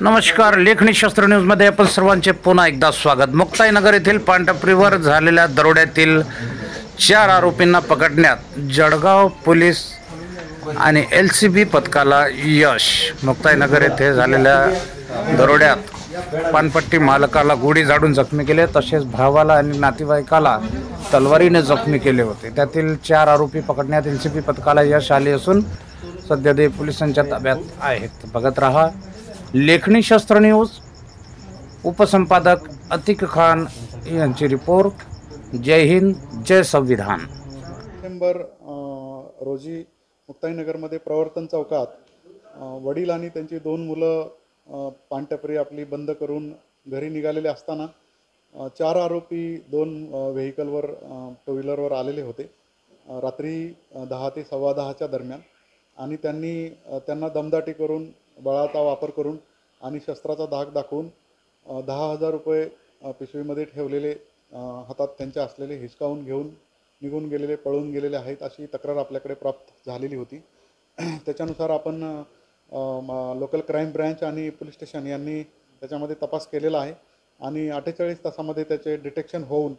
नमस्कार. लेखणी शास्त्र न्यूजमध्ये आपण सर्वांचे पुन्हा एकदा स्वागत. मुक्ताईनगर येथील पानटपरीवर झालेल्या दरोड्यातील 4 आरोपींना पकडण्यात जळगाव पोलीस आणि LCB पथकाला यश. मुक्ताईनगर येथे झालेल्या दरोड्यात पानपट्टी मालकाला गोळी झाडून जखमी केले, तसेच भावाला आणि नातेवाईकाला तलवारीने जखमी केले होते. त्यातील 4 आरोपी पकडण्यात LCB पथकाला यश आले असून सध्या ते पोलिसांच्या ताब्यात आहेत. बघत रहा लेखणी शास्त्र न्यूज. उपसंपादक अतिक खान यांची रिपोर्ट. जय हिंद, जय संविधान. डिसेंबर रोजी मुक्ताईनगरमध्ये प्रवर्तन चौकात वडील आणि त्यांची 2 मुलं पानटपरी आपली बंद करून घरी निघालेले असताना 4 आरोपी 2 व्हेकलवर टू व्हीलरवर आलेले होते रात्री 10 ते 10:15च्या दरम्यान. आणि त्यांना दमदाटी करून, बळाचा वापर करून आणि शस्त्राचा धाक दाखवून 10,000 रुपये पिशवीमध्ये ठेवलेले हातात त्यांच्या असलेले हिसकावून घेऊन निघून गेलेले, पळून गेलेले आहेत, अशी तक्रार आपल्याकडे प्राप्त झालेली होती. त्याच्यानुसार आपण लोकल क्राईम ब्रँच आणि पोलीस स्टेशन यांनी त्याच्यामध्ये तपास केलेला आहे आणि 48 तासामध्ये त्याचे डिटेक्शन होऊन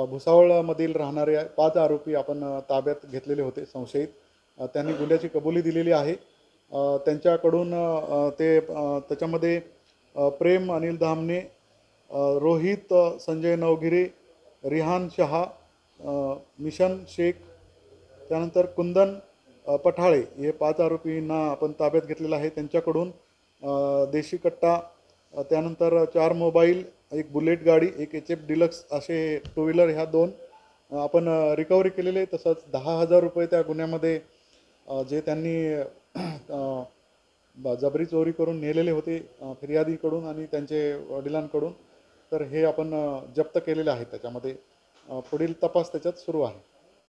भुसावळमधील राहणारे 5 आरोपी आपण ताब्यात घेतलेले होते संशयित. त्यांनी गुन्ह्याची कबुली दिलेली आहे. त्यांच्याकडून त्याच्यामध्ये प्रेम अनिल धामणे, रोहित संजय नवगिरे, रिहान शहा, मिशन शेख, त्यानंतर कुंदन पठाळे हे 5 आरोपींना आपण ताब्यात घेतलेलं आहे. त्यांच्याकडून देशी कट्टा, त्यानंतर 4 मोबाईल, 1 बुलेट गाडी, 1 HF डिलक्स असे टू व्हीलर ह्या 2 आपण रिकव्हरी केलेले. तसंच 10,000 रुपये त्या गुन्ह्यामध्ये जे त्यांनी जबरी चोरी करून नेलेले होते फिर्यादीकडून आणि त्यांचे वडिलांकडून, तर हे आपण जप्त केलेले आहे. त्याच्यामध्ये पुढील तपास त्याच्यात सुरू आहे.